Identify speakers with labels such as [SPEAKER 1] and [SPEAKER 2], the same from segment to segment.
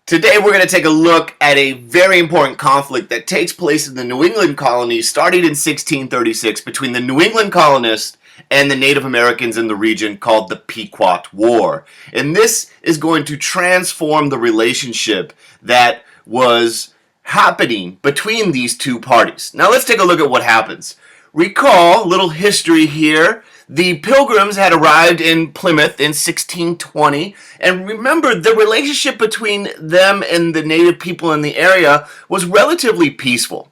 [SPEAKER 1] Today we're going to take a look at a very important conflict that takes place in the New England colonies starting in 1636 between the New England colonists and the Native Americans in the region called the Pequot War. And this is going to transform the relationship that was happening between these two parties. Now let's take a look at what happens. Recall, a little history here. The Pilgrims had arrived in Plymouth in 1620, and remember, the relationship between them and the native people in the area was relatively peaceful.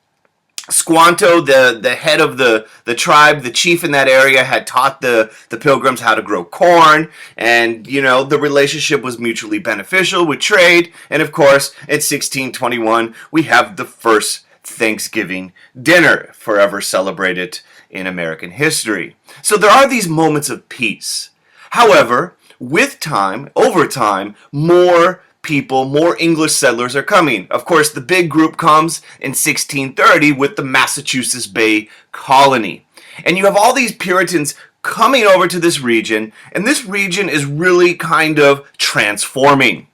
[SPEAKER 1] Squanto, the head of the tribe, the chief in that area, had taught the Pilgrims how to grow corn, and, the relationship was mutually beneficial with trade, and of course, in 1621, we have the first Thanksgiving dinner, forever celebrated in American history. So there are these moments of peace. However, with time, over time, more people, more English settlers are coming. Of course, the big group comes in 1630 with the Massachusetts Bay Colony. And you have all these Puritans coming over to this region, and this region is really kind of transforming.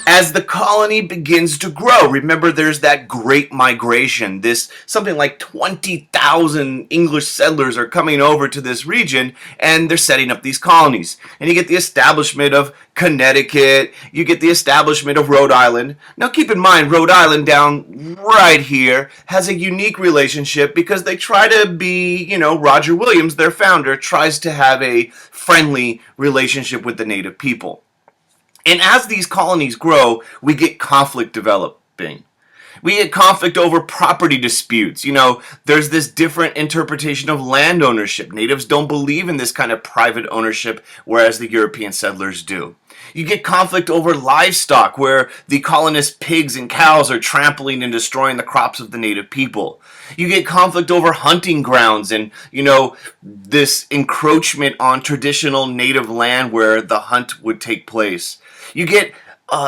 [SPEAKER 1] As the colony begins to grow, remember there's that great migration. Something like 20,000 English settlers are coming over to this region, and they're setting up these colonies. And you get the establishment of Connecticut, you get the establishment of Rhode Island. Now keep in mind, Rhode Island down right here has a unique relationship because they try to be, Roger Williams, their founder, tries to have a friendly relationship with the native people. And as these colonies grow, we get conflict developing. We get conflict over property disputes. There's this different interpretation of land ownership. Natives don't believe in this kind of private ownership, whereas the European settlers do. You get conflict over livestock, where the colonist pigs and cows are trampling and destroying the crops of the native people. You get conflict over hunting grounds and, this encroachment on traditional native land where the hunt would take place. You get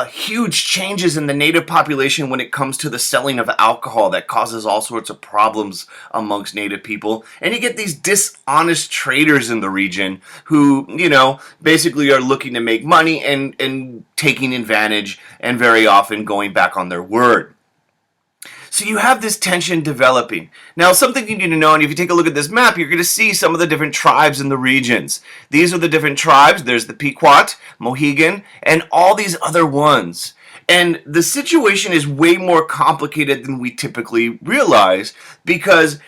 [SPEAKER 1] huge changes in the native population when it comes to the selling of alcohol that causes all sorts of problems amongst native people. And you get these dishonest traders in the region who, basically are looking to make money and taking advantage and very often going back on their word. So you have this tension developing. Now, something you need to know, and if you take a look at this map, you're going to see some of the different tribes in the regions. These are the different tribes. There's the Pequot, Mohegan, and all these other ones. And the situation is way more complicated than we typically realize because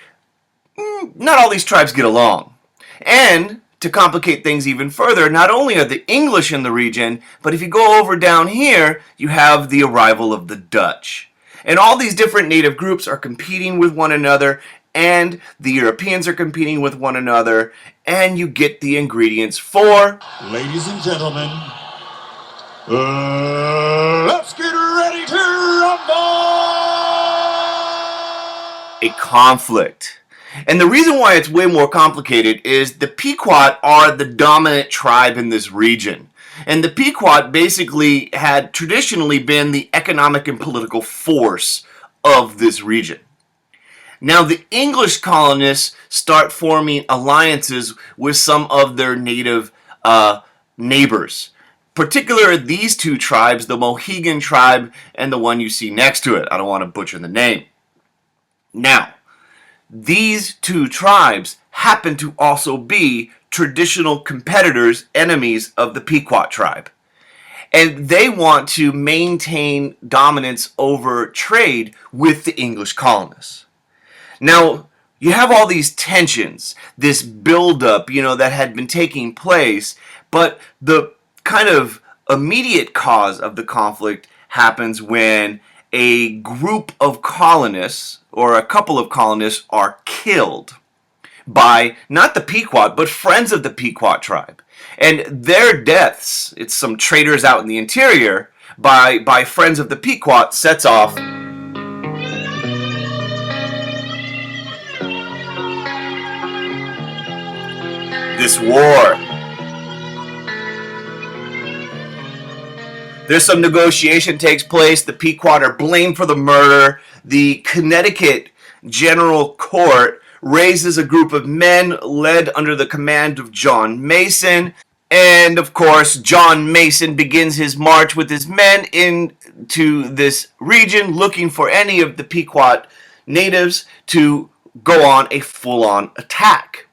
[SPEAKER 1] not all these tribes get along. And to complicate things even further, not only are the English in the region, but if you go over down here, you have the arrival of the Dutch. And all these different native groups are competing with one another, and the Europeans are competing with one another, and you get the ingredients for...
[SPEAKER 2] Ladies and gentlemen, let's get ready to rumble!
[SPEAKER 1] A conflict. And the reason why it's way more complicated is the Pequot are the dominant tribe in this region. And the Pequot basically had traditionally been the economic and political force of this region. Now the English colonists start forming alliances with some of their native neighbors. Particularly these two tribes, the Mohegan tribe and the one you see next to it. I don't want to butcher the name. Now, these two tribes happen to also be traditional competitors, enemies of the Pequot tribe. And they want to maintain dominance over trade with the English colonists. Now, you have all these tensions, this buildup, that had been taking place, but the kind of immediate cause of the conflict happens when a group of colonists, or a couple of colonists, are killed by not the Pequot, but friends of the Pequot tribe. And their deaths, it's some traders out in the interior, by friends of the Pequot, sets off this war. There's some negotiation takes place. The Pequot are blamed for the murder. The Connecticut General Court raises a group of men led under the command of John Mason. And of course, John Mason begins his march with his men into this region, looking for any of the Pequot natives to go on a full-on attack.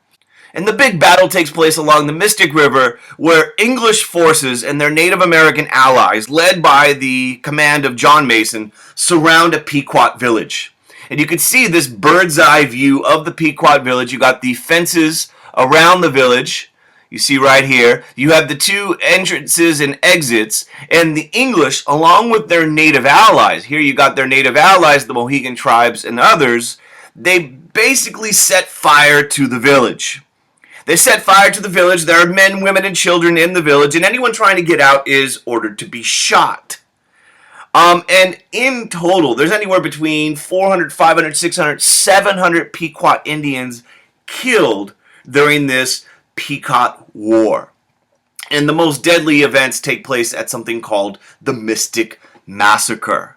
[SPEAKER 1] And the big battle takes place along the Mystic River, where English forces and their Native American allies, led by the command of John Mason, surround a Pequot village. And you can see this bird's eye view of the Pequot village. You got the fences around the village. You see right here, you have the two entrances and exits, and the English, along with their native allies, here you got their native allies, the Mohegan tribes and others, they basically set fire to the village. They set fire to the village. There are men, women, and children in the village, and anyone trying to get out is ordered to be shot. And in total, there's anywhere between 400, 500, 600, 700 Pequot Indians killed during this Pequot War. And the most deadly events take place at something called the Mystic Massacre.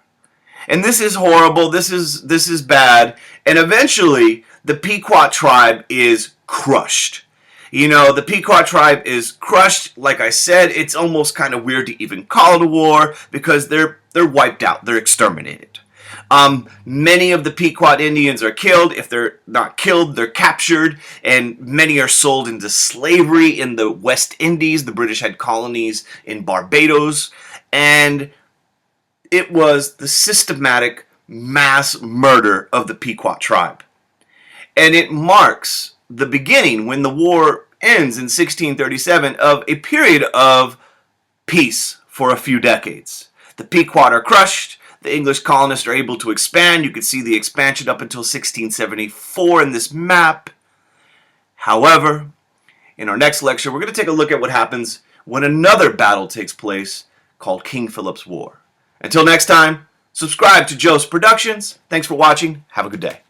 [SPEAKER 1] And this is horrible, this is bad, and eventually the Pequot tribe is crushed. You know, the Pequot tribe is crushed. Like I said, it's almost kind of weird to even call it a war because they're wiped out, they're exterminated. Many of the Pequot Indians are killed. If they're not killed, they're captured, and many are sold into slavery in the West Indies. The British had colonies in Barbados, and it was the systematic mass murder of the Pequot tribe. And it marks the beginning, when the war ends in 1637, of a period of peace for a few decades. The Pequot are crushed. The English colonists are able to expand. You can see the expansion up until 1674 in this map. However, in our next lecture, we're going to take a look at what happens when another battle takes place called King Philip's War. Until next time, subscribe to Joe's Productions. Thanks for watching. Have a good day.